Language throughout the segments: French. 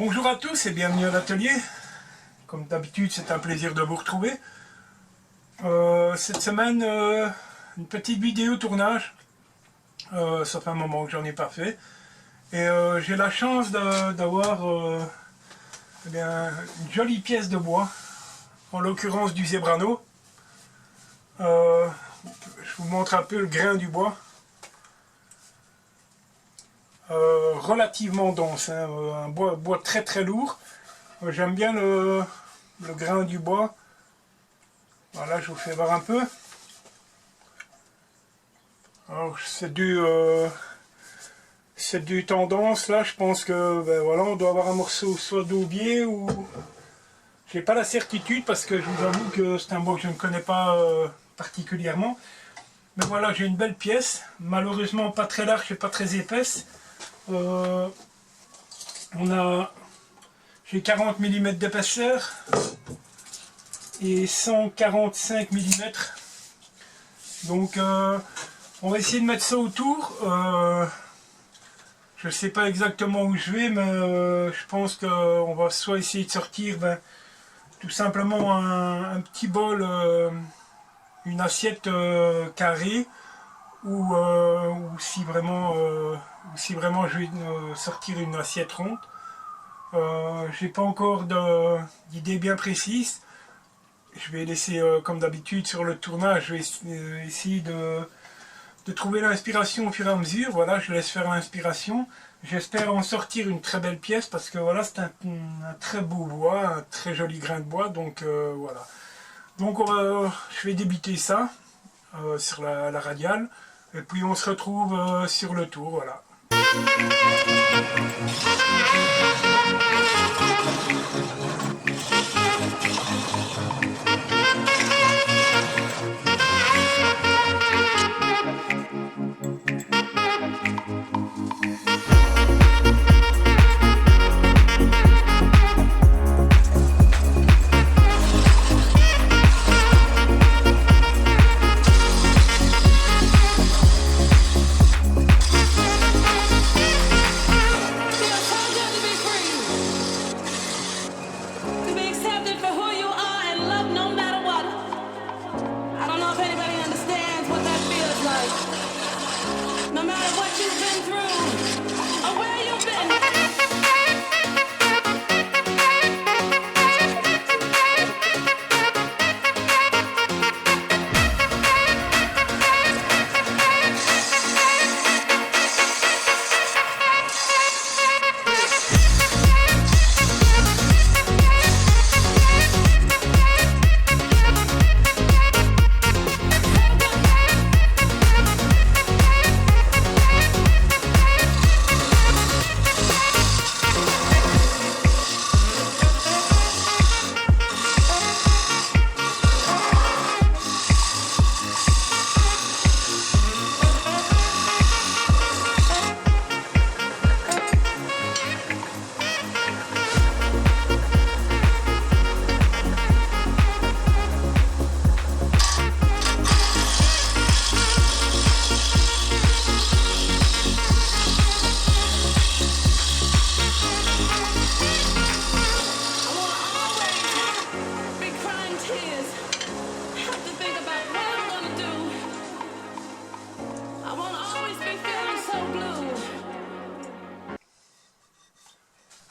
Bonjour à tous et bienvenue à l'atelier. Comme d'habitude, c'est un plaisir de vous retrouver. Cette semaine, une petite vidéo tournage. Ça fait un moment que j'en ai pas fait. Et j'ai la chance d'avoir une jolie pièce de bois, en l'occurrence du Zebrano. Je vous montre un peu le grain du bois. Relativement dense, hein, un bois très très lourd. J'aime bien le grain du bois. Voilà, je vous fais voir un peu. Alors c'est du tendance là, je pense que voilà, on doit avoir un morceau soit d'aubier ou... J'ai pas la certitude parce que je vous avoue que c'est un bois que je ne connais pas particulièrement. Mais voilà, j'ai une belle pièce, malheureusement pas très large et pas très épaisse. J'ai 40 mm d'épaisseur et 145 mm. Donc on va essayer de mettre ça autour. Je ne sais pas exactement où je vais, mais je pense qu'on va soit essayer de sortir tout simplement un petit bol, une assiette carrée, ou si vraiment je vais sortir une assiette ronde. J'ai pas encore d'idée bien précise. Je vais laisser comme d'habitude sur le tournage, je vais essayer de trouver l'inspiration au fur et à mesure. Voilà, je laisse faire l'inspiration. J'espère en sortir une très belle pièce parce que voilà, c'est un très beau bois, un très joli grain de bois. Donc voilà. Donc je vais débiter ça sur la radiale. Et puis on se retrouve sur le tour. Voilà.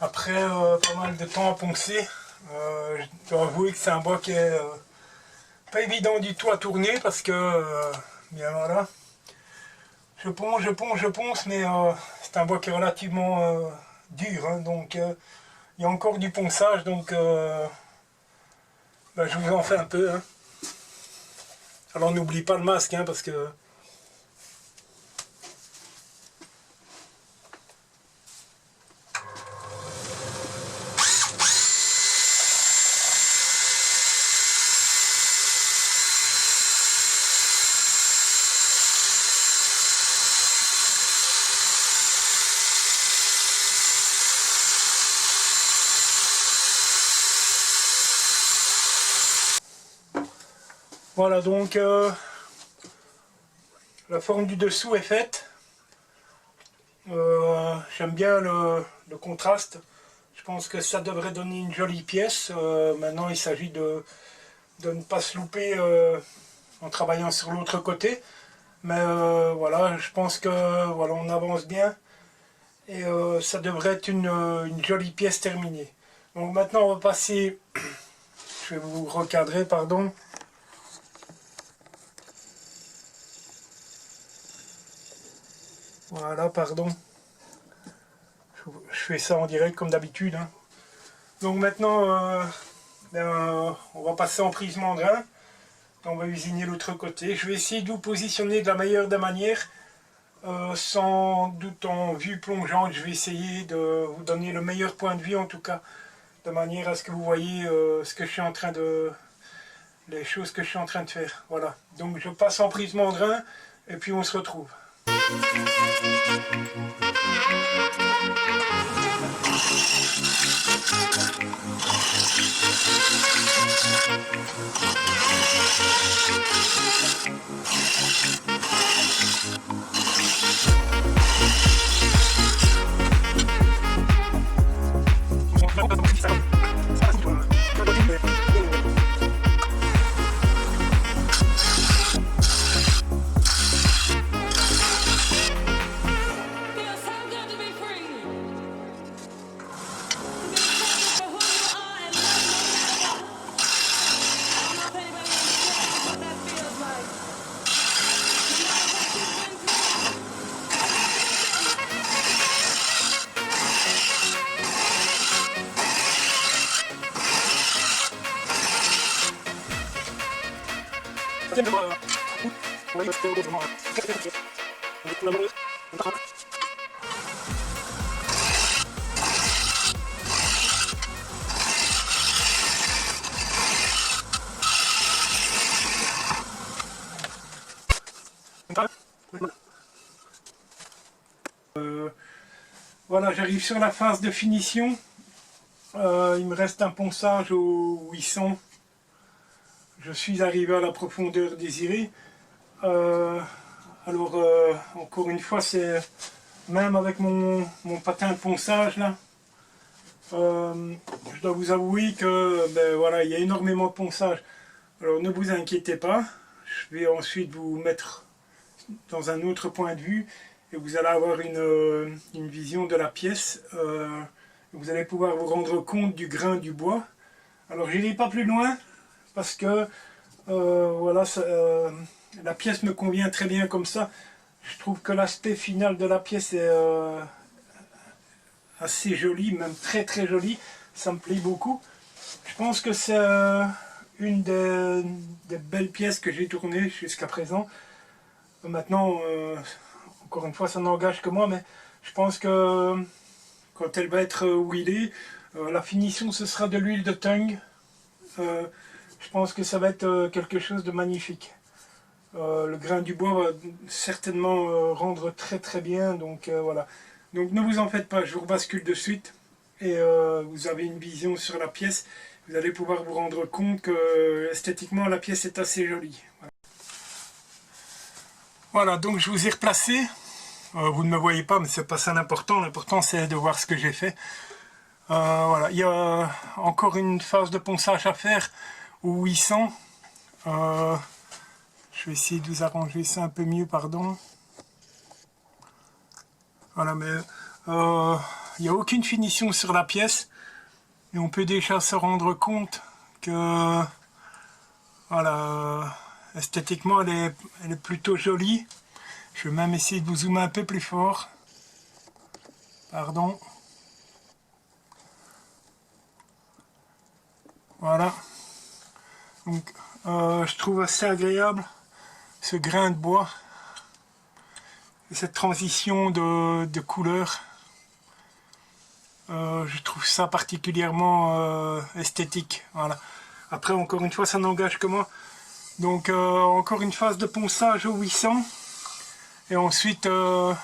Après pas mal de temps à poncer, je dois avouer que c'est un bois qui est pas évident du tout à tourner parce que, bien voilà, je ponce, mais c'est un bois qui est relativement dur, hein, donc il y a encore du ponçage, donc je vous en fais un peu. Hein. Alors n'oublie pas le masque, hein, parce que... Voilà, donc la forme du dessous est faite. J'aime bien le contraste Je pense que ça devrait donner une jolie pièce. Maintenant, il s'agit de ne pas se louper en travaillant sur l'autre côté. Mais voilà, je pense que voilà, on avance bien. Et ça devrait être une jolie pièce terminée. Donc maintenant, on va passer... Je vais vous recadrer, pardon. Voilà, pardon. Je fais ça en direct comme d'habitude. Hein. Donc maintenant, on va passer en prise mandrin. On va usiner l'autre côté. Je vais essayer de vous positionner de la meilleure des manières. Sans doute en vue plongeante, je vais essayer de vous donner le meilleur point de vue en tout cas. De manière à ce que vous voyez ce que je suis en train de... les choses que je suis en train de faire. Voilà. Donc je passe en prise mandrin et puis on se retrouve. Voilà, j'arrive sur la phase de finition. Il me reste un ponçage au 800. Je suis arrivé à la profondeur désirée. Encore une fois, c'est même avec mon patin de ponçage là, je dois vous avouer que voilà, il y a énormément de ponçage. Alors ne vous inquiétez pas, je vais ensuite vous mettre dans un autre point de vue et vous allez avoir une vision de la pièce. Vous allez pouvoir vous rendre compte du grain du bois. Alors je n'irai pas plus loin parce que voilà, la pièce me convient très bien comme ça. Je trouve que l'aspect final de la pièce est assez joli, même très très joli. Ça me plaît beaucoup. Je pense que c'est une des belles pièces que j'ai tournées jusqu'à présent. Maintenant, encore une fois, ça n'engage que moi, mais je pense que quand elle va être wheelée, la finition ce sera de l'huile de tung. Je pense que ça va être quelque chose de magnifique. Le grain du bois va certainement rendre très très bien, donc voilà. Donc ne vous en faites pas, je vous rebascule de suite et vous avez une vision sur la pièce. Vous allez pouvoir vous rendre compte que esthétiquement la pièce est assez jolie. Voilà, donc je vous ai replacé. Vous ne me voyez pas, mais c'est pas ça l'important. L'important c'est de voir ce que j'ai fait. Voilà, il y a encore une phase de ponçage à faire au 800. Je vais essayer de vous arranger ça un peu mieux, pardon. Voilà, mais il n'y a aucune finition sur la pièce. Et on peut déjà se rendre compte que voilà, esthétiquement elle est plutôt jolie. Je vais même essayer de vous zoomer un peu plus fort. Pardon. Voilà. Donc je trouve assez agréable ce grain de bois. Et cette transition de couleurs. Je trouve ça particulièrement esthétique. Voilà. Après, encore une fois, ça n'engage que moi. Donc, encore une phase de ponçage au 800. Et ensuite, on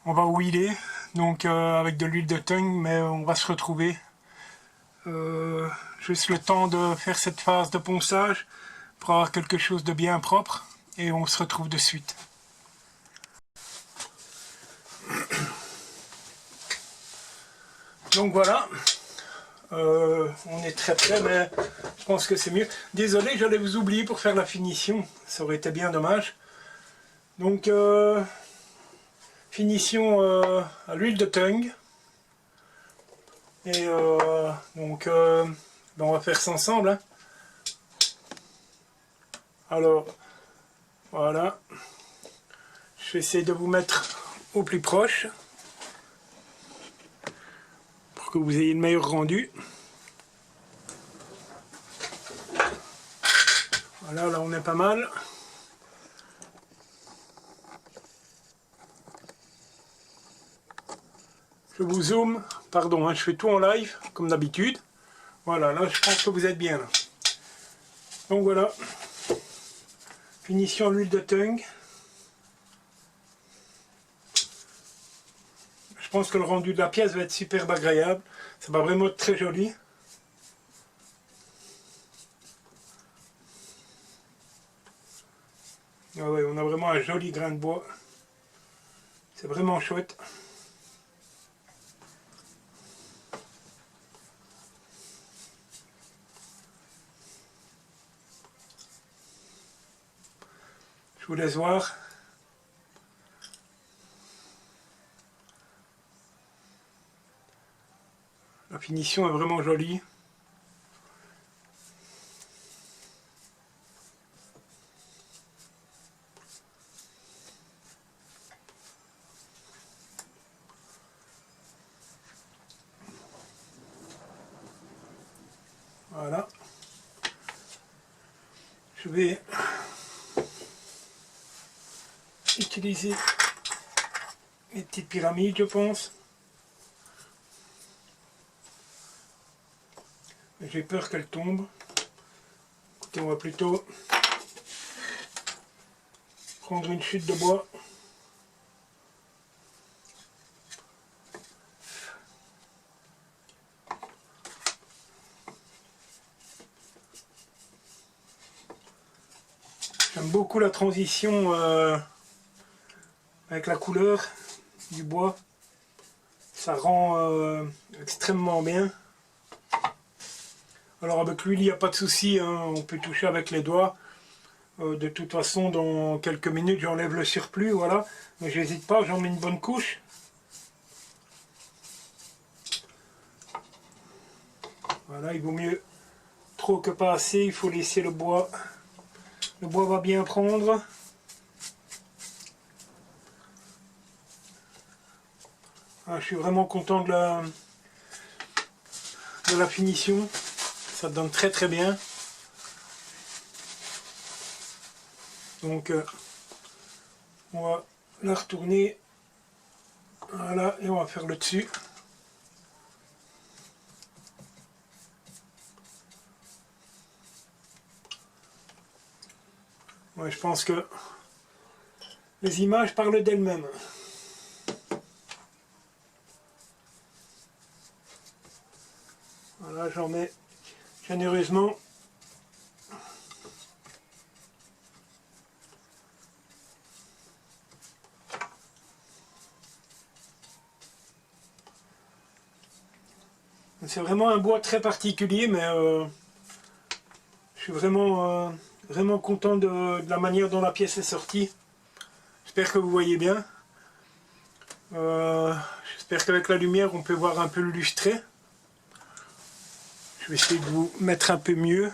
va wheeler. Donc, avec de l'huile de tung, mais on va se retrouver. Juste le temps de faire cette phase de ponçage pour avoir quelque chose de bien propre. Et on se retrouve de suite. Donc voilà, on est très près, mais je pense que c'est mieux. Désolé, j'allais vous oublier pour faire la finition, ça aurait été bien dommage. Donc finition à l'huile de tung. Et donc ben on va faire ça ensemble, hein. Alors voilà, je vais essayer de vous mettre au plus proche pour que vous ayez le meilleur rendu. Voilà, là on est pas mal. Je vous zoome, pardon, hein, je fais tout en live comme d'habitude. Voilà, là je pense que vous êtes bien là. Donc voilà, finition à l'huile de tung. Je pense que le rendu de la pièce va être superbe agréable. Ça va vraiment être très joli. Ah ouais, on a vraiment un joli grain de bois. C'est vraiment chouette. Je vous laisse voir. La finition est vraiment jolie. Voilà. Je vais utiliser mes petites pyramides, je pense. J'ai peur qu'elles tombent. Écoutez, on va plutôt prendre une chute de bois. J'aime beaucoup la transition avec la couleur du bois. Ça rend extrêmement bien. Alors avec l'huile, il n'y a pas de souci, hein, on peut toucher avec les doigts. De toute façon, dans quelques minutes, j'enlève le surplus, voilà. Mais j'hésite pas, j'en mets une bonne couche. Voilà, il vaut mieux trop que pas assez, il faut laisser le bois. Le bois va bien prendre. Ah, je suis vraiment content de la finition. Ça donne très très bien. Donc on va la retourner. Voilà, et on va faire le dessus. Ouais, je pense que les images parlent d'elles-mêmes. Voilà, j'en mets généreusement. C'est vraiment un bois très particulier, mais je suis vraiment, vraiment content de la manière dont la pièce est sortie. J'espère que vous voyez bien. J'espère qu'avec la lumière, on peut voir un peu le lustré. Je vais essayer de vous mettre un peu mieux.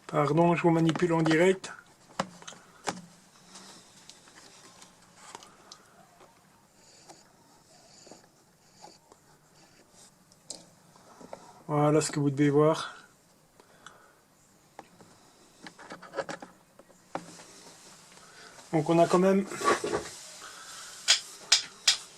Pardon, je vous manipule en direct. Voilà ce que vous devez voir. Donc on a quand même une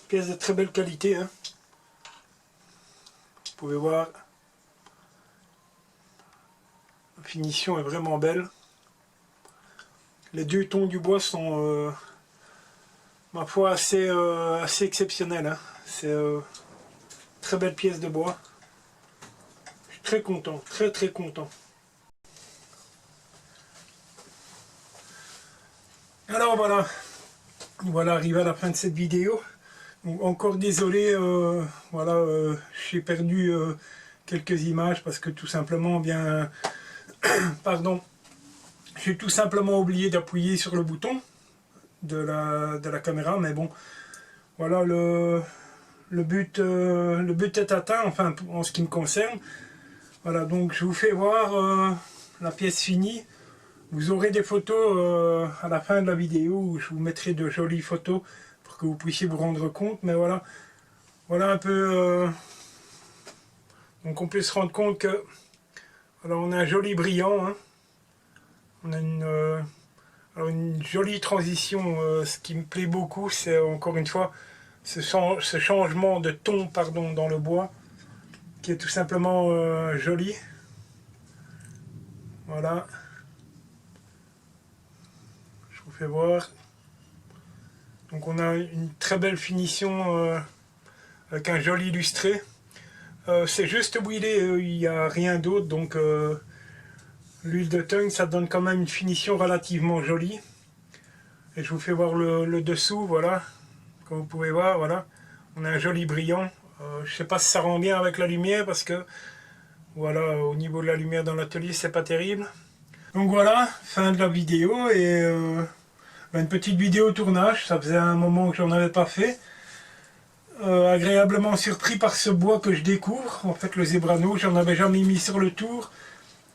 pièce de très belle qualité, hein. Vous pouvez voir, la finition est vraiment belle. Les deux tons du bois sont, ma foi, assez exceptionnels, hein. C'est très belle pièce de bois. Je suis très content, très très content. Alors voilà, voilà, arrivé à la fin de cette vidéo. Donc, encore désolé, voilà, j'ai perdu quelques images parce que tout simplement, bien, pardon, j'ai tout simplement oublié d'appuyer sur le bouton de la caméra, mais bon, voilà, le but est atteint, enfin, en ce qui me concerne. Voilà, donc je vous fais voir la pièce finie. Vous aurez des photos à la fin de la vidéo où je vous mettrai de jolies photos pour que vous puissiez vous rendre compte. Mais voilà, voilà un peu. Donc on peut se rendre compte que voilà, on a un joli brillant. Hein. On a une jolie transition. Ce qui me plaît beaucoup, c'est encore une fois ce changement de ton, pardon, dans le bois, qui est tout simplement joli. Voilà. Je vous fais voir. Donc on a une très belle finition avec un joli illustré. C'est juste huilé, il n'y a rien d'autre, donc l'huile de tung, ça donne quand même une finition relativement jolie. Et je vous fais voir le dessous, voilà. Comme vous pouvez voir, voilà. On a un joli brillant. Je ne sais pas si ça rend bien avec la lumière, parce que voilà, au niveau de la lumière dans l'atelier, c'est pas terrible. Donc voilà, fin de la vidéo et une petite vidéo tournage, ça faisait un moment que j'en avais pas fait. Agréablement surpris par ce bois que je découvre, en fait le Zebrano, j'en avais jamais mis sur le tour.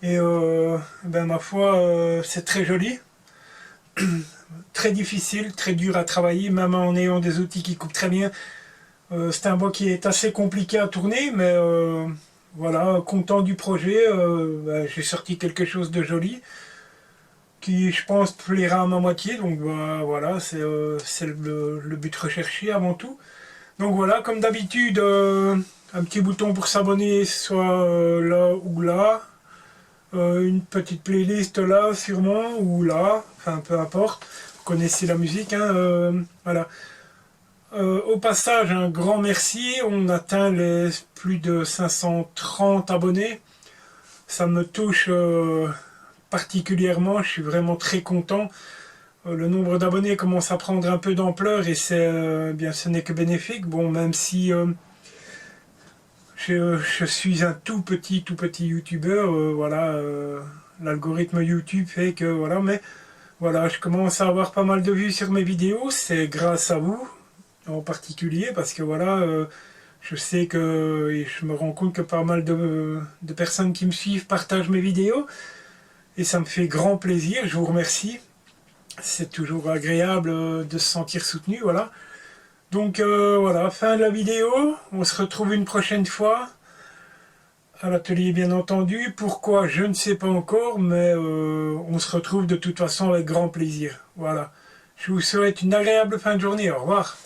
Et ma foi, c'est très joli. Très difficile, très dur à travailler, même en ayant des outils qui coupent très bien. C'est un bois qui est assez compliqué à tourner, mais voilà, content du projet, j'ai sorti quelque chose de joli, qui je pense plaira à ma moitié, donc voilà, c'est le but recherché avant tout. Donc voilà, comme d'habitude, un petit bouton pour s'abonner, soit là ou là, une petite playlist là sûrement, ou là, enfin peu importe, vous connaissez la musique, hein, voilà. Au passage, un grand merci, on atteint les plus de 530 abonnés, ça me touche particulièrement, je suis vraiment très content. Le nombre d'abonnés commence à prendre un peu d'ampleur et c'est bien, ce n'est que bénéfique. Bon, même si je suis un tout petit youtubeur, voilà, l'algorithme YouTube fait que voilà, mais voilà, je commence à avoir pas mal de vues sur mes vidéos, c'est grâce à vous en particulier, parce que voilà, je sais que, et je me rends compte que pas mal de personnes qui me suivent partagent mes vidéos, et ça me fait grand plaisir, je vous remercie. C'est toujours agréable de se sentir soutenu, voilà. Donc voilà, fin de la vidéo, on se retrouve une prochaine fois, à l'atelier bien entendu. Pourquoi, je ne sais pas encore, mais on se retrouve de toute façon avec grand plaisir. Voilà. Je vous souhaite une agréable fin de journée, au revoir.